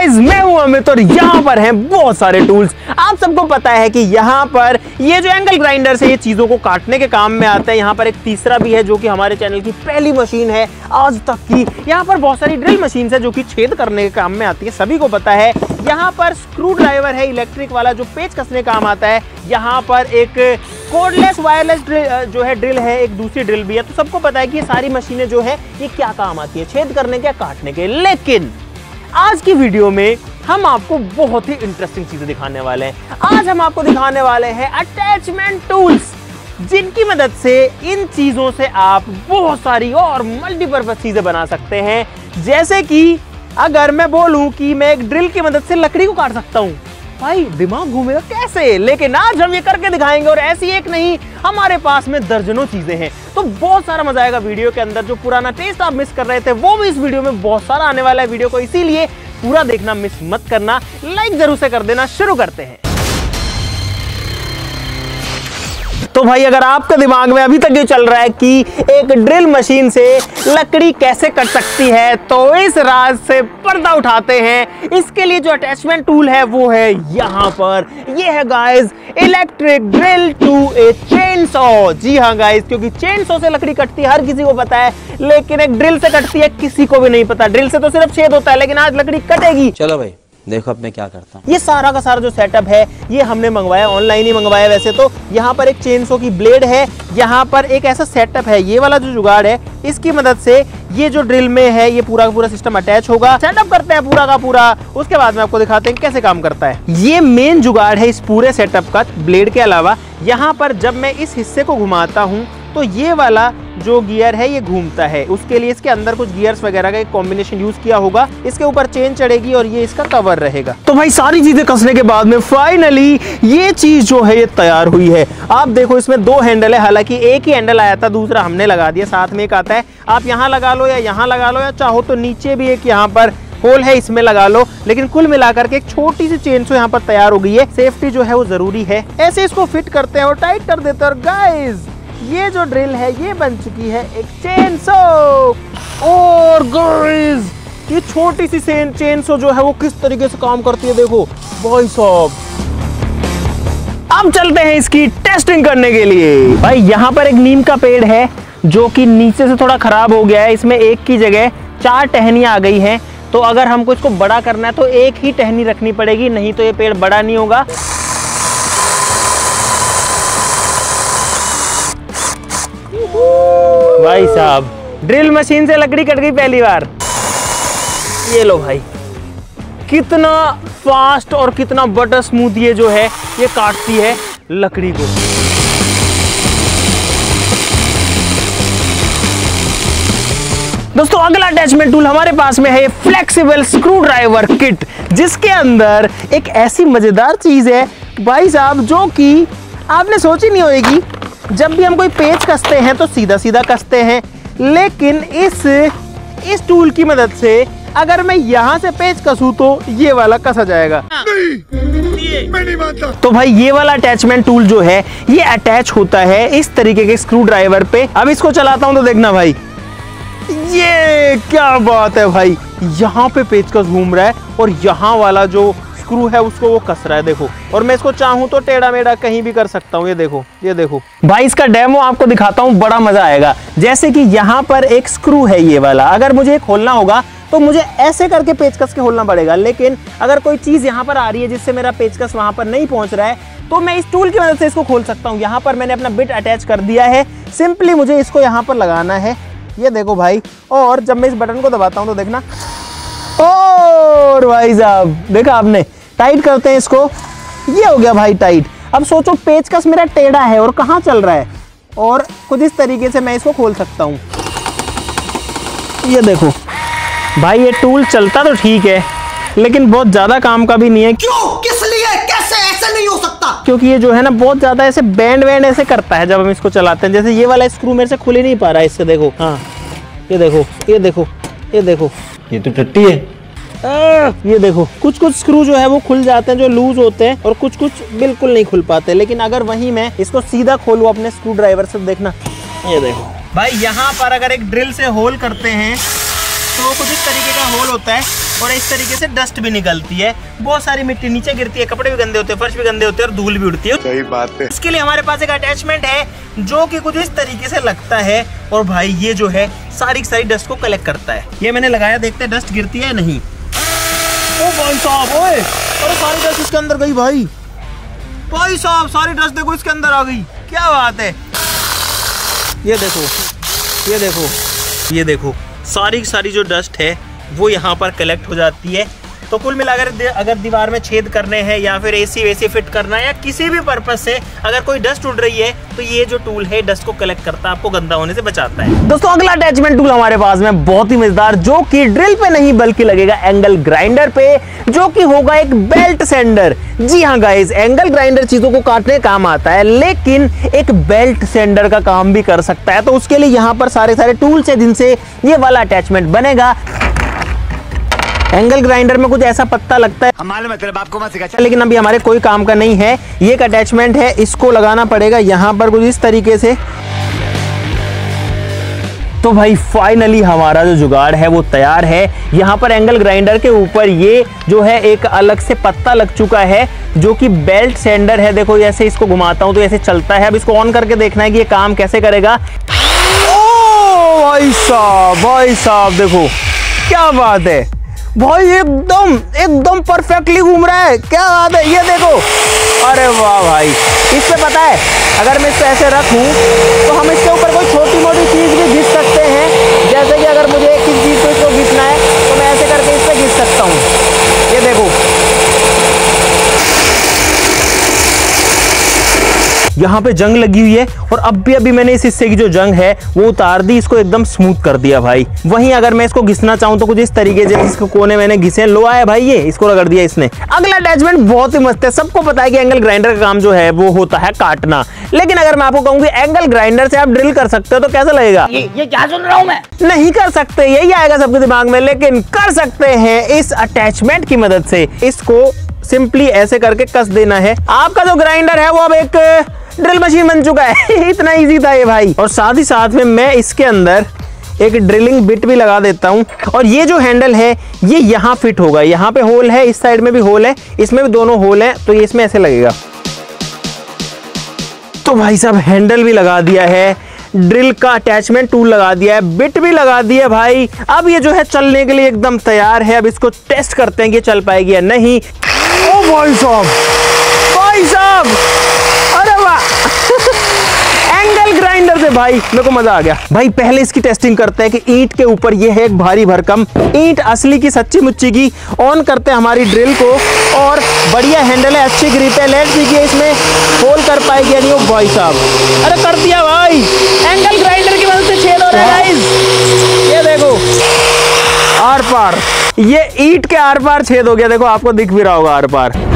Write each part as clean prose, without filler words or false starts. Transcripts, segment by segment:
Guys, मैं हूं अमित और यहाँ पर हैं बहुत सारे टूल्स। आप सबको पता है कि यहाँ पर ये जो एंगल ग्राइंडर से ये चीजों को काटने के काम में आता है। यहाँ पर एक तीसरा भी है जो कि हमारे चैनल की पहली मशीन है आज तक की। यहाँ पर बहुत सारी ड्रिल मशीन है जो कि छेद करने के काम में आती है, सभी को पता है। यहाँ पर स्क्रू ड्राइवर है इलेक्ट्रिक वाला जो पेच कसने काम आता है। यहाँ पर एक कोर्डलेस वायरलेस जो है ड्रिल है, एक दूसरी ड्रिल भी है। तो सबको पता है कि ये सारी मशीनें जो है ये क्या काम आती है, छेद करने के, काटने के। लेकिन आज की वीडियो में हम आपको बहुत ही इंटरेस्टिंग चीजें दिखाने वाले हैं। आज हम आपको दिखाने वाले हैं अटैचमेंट टूल्स, जिनकी मदद से इन चीजों से आप बहुत सारी और मल्टीपर्पज चीजें बना सकते हैं। जैसे कि अगर मैं बोलूं कि मैं एक ड्रिल की मदद से लकड़ी को काट सकता हूं, भाई दिमाग घूमेगा कैसे। लेकिन आज हम ये करके दिखाएंगे, और ऐसी एक नहीं, हमारे पास में दर्जनों चीजें हैं। तो बहुत सारा मजा आएगा वीडियो के अंदर। जो पुराना टेस्ट आप मिस कर रहे थे वो भी इस वीडियो में बहुत सारा आने वाला है वीडियो को, इसीलिए पूरा देखना मिस मत करना। लाइक जरूर से कर देना। शुरू करते हैं। तो भाई अगर आपके दिमाग में अभी तक ये चल रहा है कि एक ड्रिल मशीन से लकड़ी कैसे कट सकती है, तो इस राज से पर्दा उठाते हैं। इसके लिए जो अटैचमेंट टूल है वो है यहाँ पर। ये है guys electric drill to a chainsaw. जी हाँ गाइस, क्योंकि चेन सॉ से लकड़ी कटती है हर किसी को पता है, लेकिन एक ड्रिल से कटती है किसी को भी नहीं पता। ड्रिल से तो सिर्फ छेद होता है, लेकिन आज लकड़ी कटेगी। चलो भाई देखो अब मैं क्या करता हूँ। ये सारा का सारा जो सेटअप है ये हमने मंगवाया, ऑनलाइन ही मंगवाया वैसे तो। यहाँ पर एक चेनसो की ब्लेड है, यहाँ पर एक ऐसा सेटअप है, ये वाला जो जुगाड़ है इसकी मदद से ये जो ड्रिल में है ये पूरा का पूरा सिस्टम अटैच होगा। सेटअप करते हैं पूरा का पूरा, उसके बाद में आपको दिखाते हैं कैसे काम करता है। ये मेन जुगाड़ है इस पूरे सेटअप का। ब्लेड के अलावा यहाँ पर जब मैं इस हिस्से को घुमाता हूँ तो ये वाला जो गियर है ये घूमता है। उसके लिए इसके अंदर कुछ गियर्स वगैरह का एक कॉम्बिनेशन यूज किया होगा। इसके ऊपर चेन चढ़ेगी और ये इसका कवर रहेगा। तो भाई सारी चीजें कसने के बाद में फाइनली ये चीज जो है ये तैयार हुई है। आप देखो इसमें दो हैंडल है, हालांकि एक ही हैंडल आया था, दूसरा हमने लगा दिया। साथ में एक आता है, आप यहाँ लगा लो या यहाँ लगा लो, या चाहो तो नीचे भी एक यहाँ पर होल है इसमें लगा लो। लेकिन कुल मिलाकर के एक छोटी सी चेन सो यहाँ पर तैयार हो गई है। सेफ्टी जो है वो जरूरी है। ऐसे इसको फिट करते हैं और टाइट कर देते हैं। और गाइस ये जो ड्रिल है ये बन चुकी है एक चेन सो। और गाइस ये छोटी सी चेन सो जो है वो किस तरीके से काम करती है देखो भाई साहब। अब चलते हैं इसकी टेस्टिंग करने के लिए। भाई यहाँ पर एक नीम का पेड़ है जो कि नीचे से थोड़ा खराब हो गया है। इसमें एक की जगह 4 टहनियां आ गई हैं। तो अगर हमको इसको बड़ा करना है तो एक ही टहनी रखनी पड़ेगी, नहीं तो ये पेड़ बड़ा नहीं होगा। भाई साहब ड्रिल मशीन से लकड़ी कट गई पहली बार। ये लो भाई, कितना फास्ट और कितना बटर स्मूथ ये जो है ये काटती है लकड़ी को। दोस्तों अगला अटैचमेंट टूल हमारे पास में है फ्लेक्सिबल स्क्रू ड्राइवर किट, जिसके अंदर एक ऐसी मजेदार चीज है भाई साहब जो कि आपने सोची नहीं होगी। जब भी हम कोई पेच कसते हैं तो सीधा सीधा कसते हैं, लेकिन इस टूल की मदद से अगर मैं यहाँ से पेच कसूं तो ये वाला कसा जाएगा। नहीं, मैं नहीं मानता। तो भाई ये वाला अटैचमेंट टूल जो है ये अटैच होता है इस तरीके के स्क्रू ड्राइवर पे। अब इसको चलाता हूं तो देखना भाई, ये क्या बात है भाई। यहाँ पे पेचकस घूम रहा है और यहाँ वाला जो स्क्रू है उसको वो कस रहा है देखो। और मैं इसको चाहूं तो टेढ़ा मेढ़ा कहीं भी कर सकता हूं। ये देखो, ये देखो भाई, इसका डेमो आपको दिखाता हूं, बड़ा मजा आएगा। जैसे कि यहाँ पर एक स्क्रू है ये वाला, अगर मुझे ये खोलना होगा तो मुझे ऐसे करके पेचकस के खोलना पड़ेगा। लेकिन अगर कोई चीज यहाँ पर आ रही है जिससे मेरा पेचकस वहां पर नहीं पहुंच रहा है तो मैं इस टूल की मदद से इसको खोल सकता हूँ। यहाँ पर मैंने अपना बिट अटैच कर दिया है, सिंपली मुझे इसको यहाँ पर लगाना है। ये देखो भाई, और जब मैं इस बटन को दबाता हूँ तो देखना, और भाई साहब देखा आपने, टाइट करते हैं इसको, ये हो गया भाई टाइट। अब सोचो पेचकस मेरा टेढ़ा है और कहाँ चल रहा है, और कुछ इस तरीके से मैं इसको खोल सकता हूँ। ये देखो भाई, ये टूल चलता तो ठीक है लेकिन बहुत ज्यादा काम का भी नहीं है। क्यों, किस लिए, कैसे, ऐसे नहीं हो सकता? क्योंकि ये जो है ना बहुत ज्यादा ऐसे बैंड ऐसे करता है जब हम इसको चलाते हैं। जैसे ये वाला स्क्रू मेरे से खुल ही नहीं पा रहा है इससे, देखो। हाँ ये देखो, ये देखो, ये देखो, ये तो टट्टी है। ये देखो कुछ कुछ स्क्रू जो है वो खुल जाते हैं जो लूज होते हैं, और कुछ कुछ बिल्कुल नहीं खुल पाते। लेकिन अगर वहीं मैं इसको सीधा खोलूं अपने स्क्रू ड्राइवर से, देखना, ये देखो भाई। यहाँ पर अगर एक ड्रिल से होल करते हैं तो कुछ इस तरीके का होल होता है। और इस तरीके से डस्ट भी निकलती है, बहुत सारी मिट्टी नीचे गिरती है, कपड़े भी गंदे होते हैं, फर्श भी गंदे होते हैं और धूल भी उड़ती है। सही बात है। इसके लिए हमारे पास एक अटैचमेंट है जो कि कुछ इस तरीके से लगता है और भाई ये जो है सारी डस्ट को कलेक्ट करता है। ये मैंने लगाया, देखते हैं डस्ट गिरती है या नहीं। ओ भाई साहब, ओए अरे सारी डस्ट इसके अंदर गई भाई साहब, सारी डस्ट देखो इसके अंदर आ गई, क्या बात है। ये देखो ये देखो ये देखो, सारी जो डस्ट है वो यहाँ पर कलेक्ट हो जाती है। तो कुल मिलाकर अगर दीवार में छेद करने हैं या फिर एसी वैसी फिट करना है या किसी भी पर्पस से अगर कोई डस्ट उड़ रही है तो ये जो टूल है डस्ट को कलेक्ट करता है, आपको गंदा होने से बचाता है। दोस्तों अगला अटैचमेंट टूल हमारे पास में बहुत ही मजेदार, जो कि ड्रिल पे नहीं बल्कि लगेगा एंगल ग्राइंडर पे, जो कि होगा एक बेल्ट सेंडर। जी हाँ गाइस, एंगल ग्राइंडर चीजों को काटने काम आता है लेकिन एक बेल्ट सेंडर का काम भी कर सकता है। तो उसके लिए यहाँ पर सारे टूल्स है जिनसे ये वाला अटैचमेंट बनेगा। एंगल ग्राइंडर में कुछ ऐसा पत्ता लगता है, हमारे मतलब आपको मत सिखा, लेकिन अभी हमारे कोई काम का नहीं है। ये एक अटैचमेंट है, इसको लगाना पड़ेगा यहाँ पर कुछ इस तरीके से। तो भाई फाइनली हमारा जो जुगाड़ है वो तैयार है। यहाँ पर एंगल ग्राइंडर के ऊपर ये जो है एक अलग से पत्ता लग चुका है जो कि बेल्ट सेंडर है। देखो ऐसे इसको घुमाता हूँ तो ऐसे चलता है। अब इसको ऑन करके देखना है कि ये काम कैसे करेगा। ओ भाई साहब देखो क्या बात है भाई, एकदम परफेक्टली घूम रहा है, क्या बात है। ये देखो, अरे वाह भाई, इससे पता है अगर मैं इसको ऐसे रखूं तो हम इसके ऊपर कोई छोटी मोटी चीज भी घिस सकते हैं। जैसे कि अगर मुझे किसी चीज को इसको घिसना है तो मैं ऐसे करके इस पे घिस सकता हूँ। ये देखो यहाँ पे जंग लगी हुई है और अभी मैंने इस हिस्से की जो जंग है वो उतार दी, इसको एकदम स्मूथ कर दिया भाई। वहीं अगर मैं इसको घिसना चाहूँ तो कुछ इस तरीके से इसको कोने मैंने घिसे, लो आया भाई, ये इसको रगड़ दिया इसने। अगला अटैचमेंट बहुत ही मस्त है। सबको पता है कि एंगल ग्राइंडर का काम जो है वो होता है काटना, लेकिन अगर मैं आपको कहूँ कि एंगल ग्राइंडर से आप ड्रिल कर सकते हो तो कैसा लगेगा? ये क्या सुन रहा हूँ मैं? नहीं कर सकते, यही आएगा सबके दिमाग में, लेकिन कर सकते हैं इस अटैचमेंट की मदद से। इसको सिंपली ऐसे करके कस देना है। आपका जो ग्राइंडर है वो अब एक ड्रिल मशीन बन चुका है। इतना इजी था ये भाई। और साथ ही साथ में मैं इसके अंदर एक ड्रिलिंग बिट भी लगा देता हूं और ये जो हैंडल है ये यहाँ फिट होगा। यहाँ पे होल है, इस साइड में भी होल है, इसमें भी दोनों होल है, तो ये इसमें ऐसे लगेगा। तो भाई साहब हैंडल भी लगा दिया है, ड्रिल का अटैचमेंट टूल लगा दिया है, बिट भी लगा दिया भाई। अब ये जो है चलने के लिए एकदम तैयार है। अब इसको टेस्ट करते हैं कि चल पाएगी या नहीं। ओ भाई साहब, अरे वाह एंगल ग्राइंडर से भाई मेरे को मजा आ गया भाई। पहले इसकी टेस्टिंग करते हैं कि ईंट के ऊपर ये है एक भारी भरकम ईंट, असली की सच्ची मुच्ची की। ऑन करते हैं हमारी ड्रिल को और बढ़िया हैंडल है, अच्छी ग्रिप है। लेट्स सी कि इसमें होल कर पाएगी या नहीं। ओ भाई साहब, अरे कर दिया भाई, एंगल ग्राइंडर की मदद से छेद हो रहा है गाइस। ये देखो आर पार, ये ईंट के आर पार छेद हो गया। देखो आपको दिख भी रहा होगा आर पार।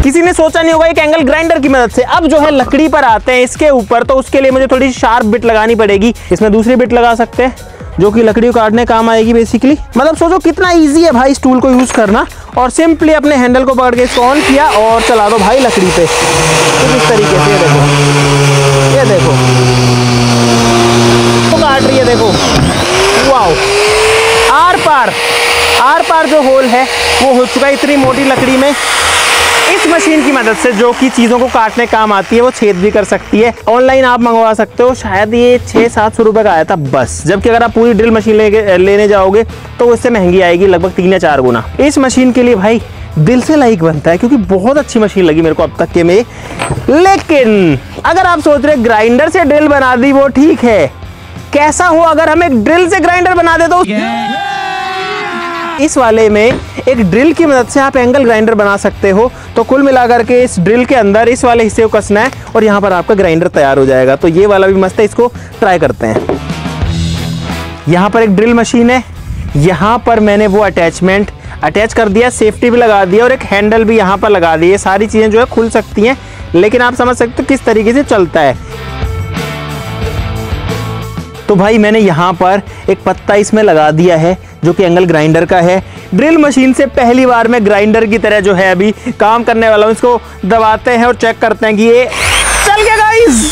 किसी ने सोचा नहीं होगा एक एंगल ग्राइंडर की मदद से। अब जो है लकड़ी पर आते हैं इसके ऊपर, तो उसके लिए मुझे थोड़ी शार्प बिट लगानी पड़ेगी। इसमें दूसरी बिट लगा सकते हैं जो कि लकड़ी को काटने काम आएगी बेसिकली। मतलब सोचो कितना इजी है भाई इस टूल को यूज करना। और सिंपली अपने हैंडल को पकड़ के इसको ऑन किया और चला दो भाई लकड़ी पे कुछ इस तरीके से। ये देखो तो काट रही है, देखो वाओ। आर पार जो होल है वो हो चुका है इतनी मोटी लकड़ी में। इस मशीन की मदद से जो कि चीज़ों को काटने काम आती है वो छेद भी कर सकती है। ऑनलाइन आप मंगवा सकते हो, शायद ये 600-700 रुपये का आया था बस। जबकि अगर आप पूरी ड्रिल मशीन लेने जाओगे तो उससे महंगी आएगी लगभग 3 या 4 गुना। इस मशीन के लिए भाई दिल से लाइक बनता है क्योंकि बहुत अच्छी मशीन लगी मेरे को अब तक के में। लेकिन अगर आप सोच रहे ग्राइंडर से ड्रिल बना दी वो ठीक है, कैसा हो अगर हम एक ड्रिल से ग्राइंडर बना दे तो इस वाले में एक ड्रिल की मदद से आप एंगल ग्राइंडर बना सकते हो। तो कुल मिलाकर के इस ड्रिल के अंदर इस वाले हिस्से को कसना है और यहाँ पर आपका ग्राइंडर तैयार हो जाएगा। तो ये वाला भी मस्त है, इसको ट्राई करते हैं। यहाँ पर एक ड्रिल मशीन है, यहाँ पर मैंने वो अटैचमेंट अटैच कर दिया, सेफ्टी भी लगा दिया और एक हैंडल भी यहाँ पर लगा दी। ये सारी चीज़ें जो है खुल सकती हैं, लेकिन आप समझ सकते हो किस तरीके से चलता है। तो भाई मैंने यहाँ पर एक पत्ता इसमें लगा दिया है जो कि एंगल ग्राइंडर का है। ड्रिल मशीन से पहली बार मैं ग्राइंडर की तरह जो है अभी काम करने वाला हूँ। इसको दबाते हैं और चेक करते हैं कि ये चल गया गाइस।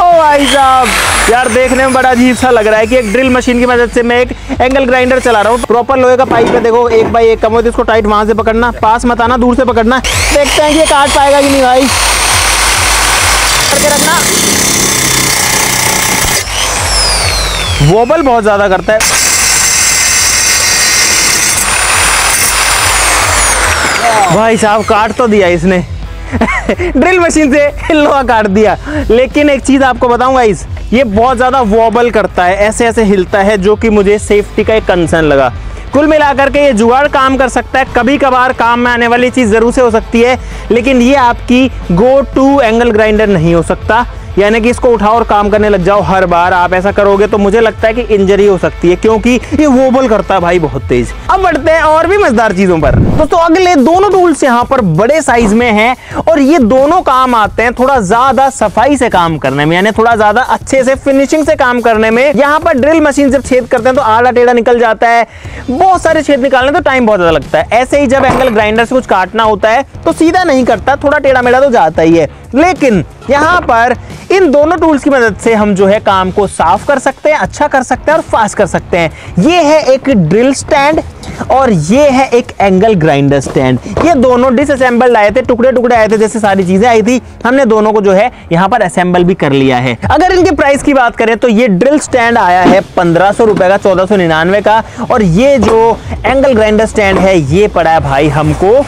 ओ भाई साहब यार देखने में बड़ा अजीब सा लग रहा है कि एक ड्रिल मशीन की मदद से मैं एक एंगल ग्राइंडर चला रहा हूँ। प्रॉपर लोहे का पाइप है, देखो 1 बाई 1 कम हो तो इसको टाइट वहां से पकड़ना, पास मत आना, दूर से पकड़ना। देखते हैं कि ये काट पाएगा कि नहीं भाई। करके रखना। वोबल बहुत ज्यादा करता है। भाई साहब काट तो दिया इसने ड्रिल मशीन से लोहा काट दिया। लेकिन एक चीज आपको बताऊंगा, ये बहुत ज्यादा वॉबल करता है, ऐसे ऐसे हिलता है, जो कि मुझे सेफ्टी का एक कंसर्न लगा। कुल मिलाकर के ये जुगाड़ काम कर सकता है, कभी कभार काम में आने वाली चीज जरूर से हो सकती है, लेकिन ये आपकी गो टू एंगल ग्राइंडर नहीं हो सकता। यानी कि इसको उठाओ और काम करने लग जाओ हर बार, आप ऐसा करोगे तो मुझे लगता है कि इंजरी हो सकती है, क्योंकि ये वोबल करता है भाई बहुत तेज। अब बढ़ते हैं और भी मजेदार चीजों पर। दोस्तों अगले दोनों टूल्स यहाँ पर बड़े साइज में हैं और ये दोनों काम आते हैं थोड़ा ज्यादा सफाई से काम करने में, यानी थोड़ा ज्यादा अच्छे से फिनिशिंग से काम करने में। यहाँ पर ड्रिल मशीन जब छेद करते हैं तो आड़ा टेढ़ा निकल जाता है, बहुत सारे छेद निकालने तो टाइम बहुत ज्यादा लगता है। ऐसे ही जब एंगल ग्राइंडर से कुछ काटना होता है तो सीधा नहीं करता, थोड़ा टेढ़ा मेढ़ा तो जाता ही है। लेकिन यहाँ पर इन दोनों टूल्स की मदद से हम जो है काम को साफ कर सकते हैं, अच्छा कर सकते हैं और फास्ट कर सकते हैं। ये है एक ड्रिल स्टैंड और ये है एक एंगल ग्राइंडर स्टैंड। ये दोनों डिसअसेंबल्ड आए थे, टुकड़े टुकड़े आए थे, जैसे सारी चीजें आई थी, हमने दोनों को जो है यहाँ पर असेंबल भी कर लिया है। अगर इनके प्राइस की बात करें तो ये ड्रिल स्टैंड आया है 1500 रुपए का, 1499 का, और ये जो एंगल ग्राइंडर स्टैंड है ये पड़ा है भाई हमको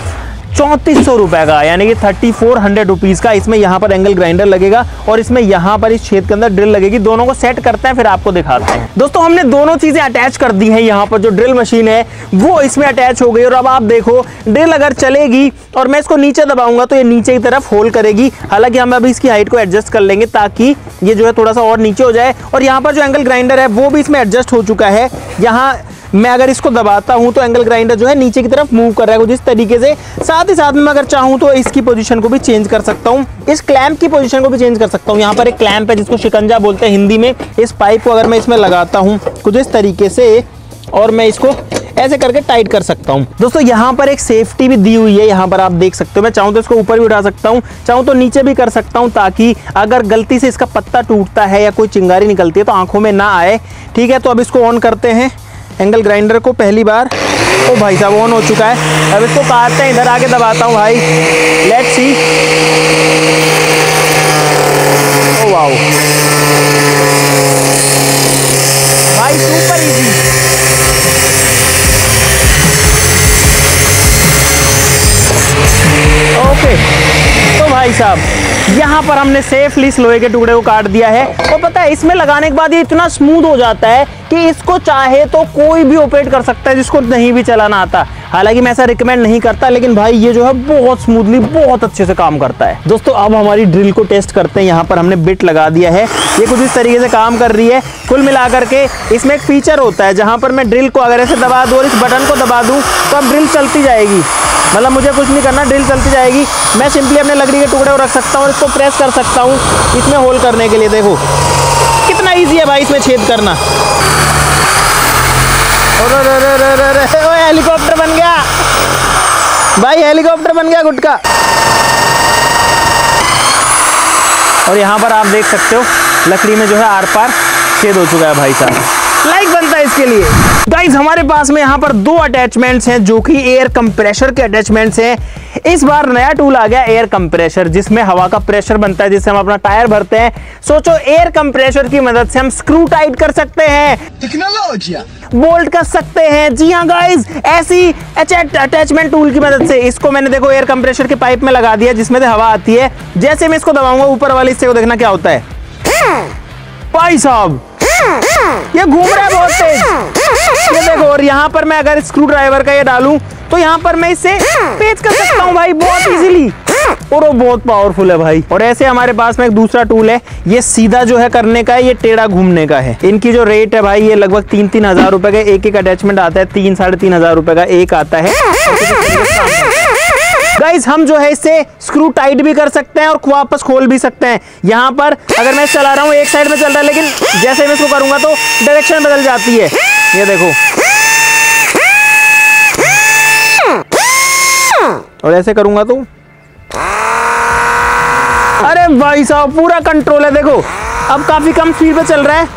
3400 रुपए का, यानी कि 3400 रुपीज का। इसमें यहाँ पर एंगल ग्राइंडर लगेगा और इसमें यहाँ पर इस छेद के अंदर ड्रिल लगेगी। दोनों को सेट करते हैं फिर आपको दिखाते हैं। दोस्तों हमने दोनों चीजें अटैच कर दी हैं, यहाँ पर जो ड्रिल मशीन है वो इसमें अटैच हो गई और अब आप देखो ड्रिल अगर चलेगी और मैं इसको नीचे दबाऊंगा तो ये नीचे की तरफ होल करेगी। हालांकि हम अभी इसकी हाइट को एडजस्ट कर लेंगे ताकि ये जो है थोड़ा सा और नीचे हो जाए। और यहाँ पर जो एंगल ग्राइंडर है वो भी इसमें एडजस्ट हो चुका है। यहाँ मैं अगर इसको दबाता हूं तो एंगल ग्राइंडर जो है नीचे की तरफ मूव कर रहा है कुछ इस तरीके से। साथ ही साथ में अगर चाहूं तो इसकी पोजीशन को भी चेंज कर सकता हूं, इस क्लैंप की पोजीशन को भी चेंज कर सकता हूं। यहाँ पर एक क्लैंप है जिसको शिकंजा बोलते हैं हिंदी में। इस पाइप को अगर मैं इसमें लगाता हूं कुछ इस तरीके से और मैं इसको ऐसे करके टाइट कर सकता हूं। दोस्तों यहाँ पर एक सेफ्टी भी दी हुई है, यहाँ पर आप देख सकते हो। मैं चाहूं तो इसको ऊपर भी उठा सकता हूं, चाहूं तो नीचे भी कर सकता हूं, ताकि अगर गलती से इसका पत्ता टूटता है या कोई चिंगारी निकलती है तो आंखों में ना आए। ठीक है, तो अब इसको ऑन करते हैं एंगल ग्राइंडर को पहली बार। ओ भाई साहब ऑन हो चुका है। अब इसको काटते हैं, इधर आके दबाता हूं भाई, लेट्स सी। ओ वाओ भाई सुपर इजी। ओके तो भाई साहब यहाँ पर हमने सेफली इस लोहे के टुकड़े को काट दिया है। और पता है इसमें लगाने के बाद ये इतना स्मूथ हो जाता है कि इसको चाहे तो कोई भी ऑपरेट कर सकता है जिसको नहीं भी चलाना आता। हालांकि मैं ऐसा रिकमेंड नहीं करता, लेकिन भाई ये जो है बहुत स्मूथली बहुत अच्छे से काम करता है। दोस्तों अब हमारी ड्रिल को टेस्ट करते हैं। यहाँ पर हमने बिट लगा दिया है, ये कुछ इस तरीके से काम कर रही है। कुल मिलाकर के इसमें एक फीचर होता है जहाँ पर मैं ड्रिल को अगर ऐसे दबा दूँ और इस बटन को दबा दूँ तो अब ड्रिल चलती जाएगी। मतलब मुझे कुछ नहीं करना, ड्रिल चलती जाएगी। मैं सिंपली अपने लकड़ी के टुकड़े को रख सकता हूँ और इसको प्रेस कर सकता हूँ इसमें होल करने के लिए। देखो कितना ईजी है भाई इसमें छेद करना। हेलीकॉप्टर बन गया भाई, हेलीकॉप्टर बन गया गुटका। और यहाँ पर आप देख सकते हो लकड़ी में जो है आर पार छेद हो चुका है भाई साहब। लाइक बनता है इसके लिए। गाइस हमारे पास में यहाँ पर दो अटैचमेंट्स हैं जो कि एयर कंप्रेशर के अटैचमेंट्स हैं। इस बार नया टूल आ गया एयर कंप्रेशर, जिसमें हवा का प्रेशर बनता है जिससे हम अपना टायर भरते हैं। सोचो एयर कंप्रेशर की मदद से हम स्क्रू टाइट कर सकते हैं, टेक्नोलॉजी बोल्ट कर सकते हैं। जी हाँ गाइस, ऐसी अटैचमेंट टूल की मदद से इसको मैंने देखो एयर कंप्रेशर के पाइप में लगा दिया जिसमें से हवा आती है। जैसे मैं इसको दबाऊंगा ऊपर वाले हिस्से को देखना क्या होता है भाई साहब, ये घूम रहा है बहुत तेज। ये देखो, और यहाँ पर मैं अगर स्क्रू ड्राइवर का ये डालूं तो यहाँ पर मैं इससे पेच कर सकता हूँ भाई बहुत इजीली, और वो बहुत पावरफुल है भाई। और ऐसे हमारे पास में एक दूसरा टूल है, ये सीधा जो है करने का है, ये टेढ़ा घूमने का है। इनकी जो रेट है भाई ये लगभग 3-3 हजार रुपए का एक एक अटैचमेंट आता है, 3-3.5 हजार रुपए का एक आता है। गाइस हम जो है इससे स्क्रू टाइट भी कर सकते हैं और वापस खोल भी सकते हैं। यहाँ पर अगर मैं चला रहा हूँ एक साइड में चल रहा है, लेकिन जैसे मैं इसको करूंगा तो डायरेक्शन बदल जाती है। ये देखो, और ऐसे करूंगा तो अरे भाई साहब पूरा कंट्रोल है। देखो अब काफी कम स्पीड पे चल रहा है।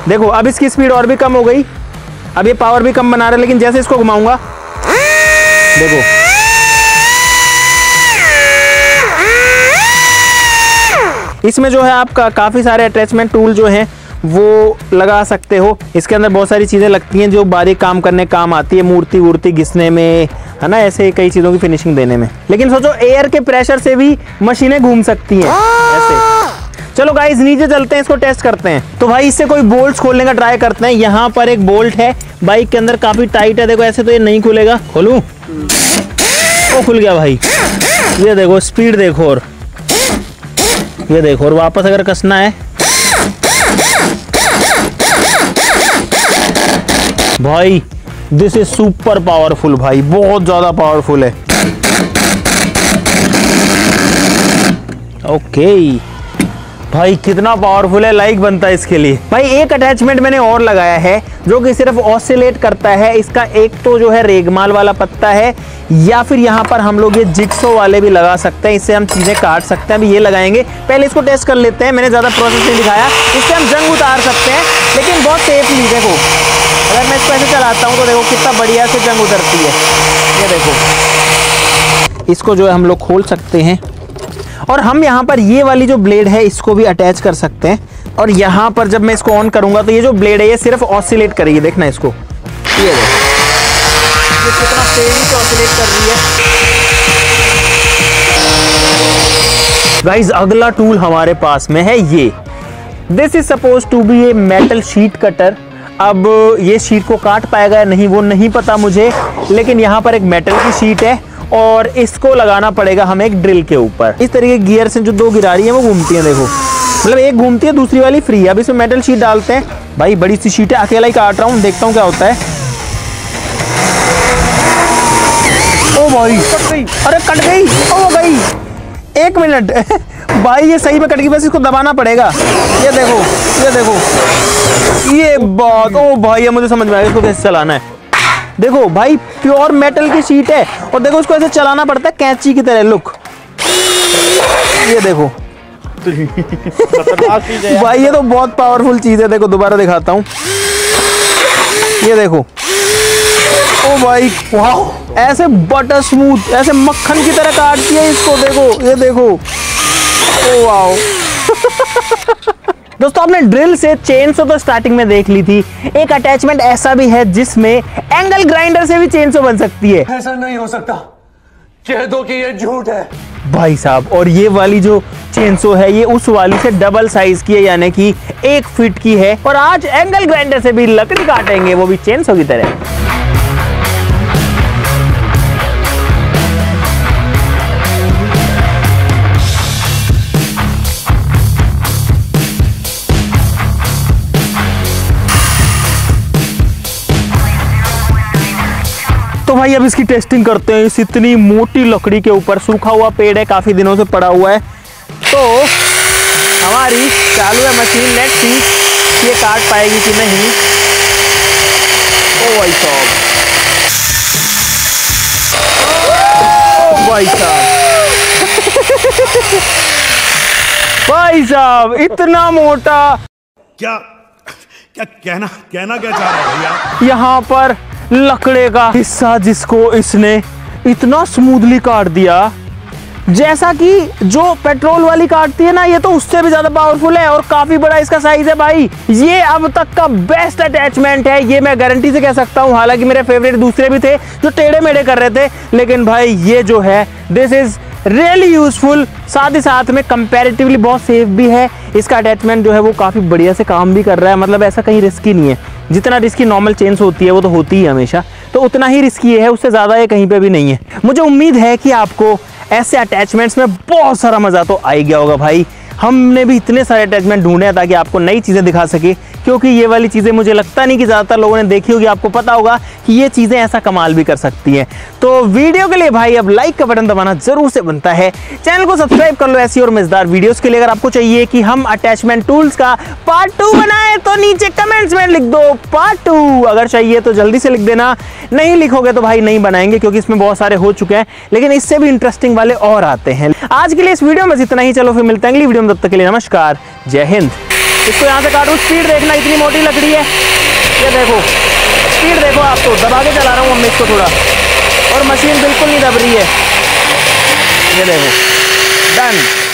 देखो अब इसकी स्पीड और भी कम हो गई, अब ये पावर भी कम बना रहा है, लेकिन जैसे इसको घुमाऊंगा देखो इसमें जो है आपका काफी सारे अटैचमेंट टूल जो हैं वो लगा सकते हो। इसके अंदर बहुत सारी चीजें लगती हैं जो बारीक काम करने काम आती है, मूर्ति वूर्ति घिसने में, है ना, ऐसे कई चीजों की फिनिशिंग देने में। लेकिन सोचो एयर के प्रेशर से भी मशीनें घूम सकती हैं ऐसे। चलो गाइस नीचे चलते हैं, इसको टेस्ट करते हैं। तो भाई इससे कोई बोल्ट खोलने का ट्राई करते हैं। यहाँ पर एक बोल्ट है बाइक के अंदर, काफी टाइट है। देखो ऐसे तो ये नहीं खुलेगा। खोलूं? ओ खुल गया भाई। ये देखो स्पीड देखो, और ये देखो, और वापस अगर कसना है भाई, दिस इज सुपर पावरफुल भाई, बहुत ज्यादा पावरफुल है। ओके भाई कितना पावरफुल है, लाइक बनता है इसके लिए। भाई एक अटैचमेंट मैंने और लगाया है जो कि सिर्फ ऑसिलेट करता है। इसका एक तो जो है रेगमाल वाला पत्ता है, या फिर यहाँ पर हम लोग ये जिक्सो वाले भी लगा सकते हैं। इससे हम चीजें काट सकते हैं। अभी ये लगाएंगे, पहले इसको टेस्ट कर लेते हैं। मैंने ज्यादा प्रोसेस नहीं दिखाया। इससे हम जंग उतार सकते हैं, लेकिन बहुत सेफली। देखो अगर मैं इसको ऐसे चलाता हूँ तो देखो कितना बढ़िया से जंग उतरती है। ये देखो, इसको जो है हम लोग खोल सकते हैं, और हम यहाँ पर ये वाली जो ब्लेड है इसको भी अटैच कर सकते हैं। और यहाँ पर जब मैं इसको ऑन करूंगा तो ये जो ब्लेड है ये सिर्फ ऑसिलेट करेगी। देखना इसको, ये कितना तेजी से ऑसिलेट कर रही है। गाइस अगला टूल हमारे पास में है ये। This is suppose to be a metal sheet cutter. अब ये शीट को काट पाएगा या नहीं वो नहीं पता मुझे, लेकिन यहाँ पर एक मेटल की शीट है और इसको लगाना पड़ेगा हमें एक ड्रिल के ऊपर। इस तरीके गियर से जो दो गिरारी है वो घूमती है। देखो मतलब एक घूमती है दूसरी वाली फ्री है। अब इसमें मेटल शीट डालते हैं। भाई बड़ी सी शीट है, अकेला ही काट रहा हूँ, देखता हूँ क्या होता है। ओ भाई कट गई, अरे कट गई, ओ गई। एक मिनट भाई ये सही में कट गई, बस इसको दबाना पड़ेगा। ये देखो, ये देखो, ये बात। ओ भाई ये मुझे समझ में आया, इसको कैसे चलाना है। देखो भाई प्योर मेटल की शीट है, और देखो इसको ऐसे चलाना पड़ता है कैंची की तरह। लुक ये देखो भाई ये तो बहुत पावरफुल चीज है। देखो दोबारा दिखाता हूँ, ये देखो। ओ भाई वाह, ऐसे बटर स्मूथ, ऐसे मक्खन की तरह काटती है इसको। देखो ये देखो, ओ वाओ दोस्तों आपने ड्रिल से चेनसो तो स्टार्टिंग में देख ली थी। एक अटैचमेंट ऐसा भी है जिसमें एंगल ग्राइंडर से भी चेनसो बन सकती है। ऐसा नहीं हो सकता, कह दो कि ये झूठ है भाई साहब। और ये वाली जो चेनसो है ये उस वाली से डबल साइज की है, यानी कि 1 फीट की है। और आज एंगल ग्राइंडर से भी लकड़ी काटेंगे, वो भी चेनसो की तरह। तो भाई अब इसकी टेस्टिंग करते हैं। इस इतनी मोटी लकड़ी के ऊपर, सूखा हुआ पेड़ है, काफी दिनों से पड़ा हुआ है। तो हमारी चालू है मशीन, लेट्स सी ये काट पाएगी कि नहीं। ओ भाई साहब, ओ भाई साहब भाई साहब इतना मोटा। क्या क्या कहना क्या चाह रहे हैं भैया? यहाँ पर लकड़े का हिस्सा जिसको इसने इतना स्मूथली काट दिया, जैसा कि जो पेट्रोल वाली काटती है ना, ये तो उससे भी ज्यादा पावरफुल है और काफी बड़ा इसका साइज है भाई। ये अब तक का बेस्ट अटैचमेंट है, ये मैं गारंटी से कह सकता हूँ। हालांकि मेरे फेवरेट दूसरे भी थे जो टेढ़े मेढ़े कर रहे थे, लेकिन भाई ये जो है दिस इज रियली यूजफुल। साथ ही साथ में कंपैरेटिवली बहुत सेफ भी है। इसका अटैचमेंट जो है वो काफी बढ़िया से काम भी कर रहा है। मतलब ऐसा कहीं रिस्की नहीं है। जितना रिस्की नॉर्मल चेन्स होती है वो तो होती ही हमेशा, तो उतना ही रिस्की है, उससे ज्यादा ये कहीं पे भी नहीं है। मुझे उम्मीद है कि आपको ऐसे अटैचमेंट्स में बहुत सारा मजा तो आ ही गया होगा भाई। हमने भी इतने सारे अटैचमेंट ढूंढे ताकि आपको नई चीजें दिखा सके, क्योंकि ये वाली चीजें मुझे लगता नहीं कि ज्यादातर लोगों ने देखी होगी। आपको पता होगा कि ये चीजें ऐसा कमाल भी कर सकती हैं। तो वीडियो के लिए भाई अब लाइक का बटन दबाना जरूर से बनता है। चैनल को सब्सक्राइब कर लो ऐसी और मजेदार वीडियोस के लिए। अगर आपको चाहिए कि हम अटैचमेंट टूल्स का पार्ट 2 बनाएं तो नीचे कमेंट्स में लिख दो पार्ट 2। अगर चाहिए तो जल्दी से लिख देना, नहीं लिखोगे तो भाई नहीं बनाएंगे, क्योंकि इसमें बहुत सारे हो चुके हैं, लेकिन इससे भी इंटरेस्टिंग वाले और आते हैं। आज के लिए इस वीडियो में इतना ही। चलो फिर मिलते हैं अगली वीडियो में, तब तक के लिए नमस्कार, जय हिंद। इसको यहाँ से काटूं, स्पीड देखना, इतनी मोटी लकड़ी है, ये देखो स्पीड देखो, आप तो दबा के चला रहा हूँ मम्मी इसको थोड़ा, और मशीन बिल्कुल नहीं दब रही है, ये देखो डन।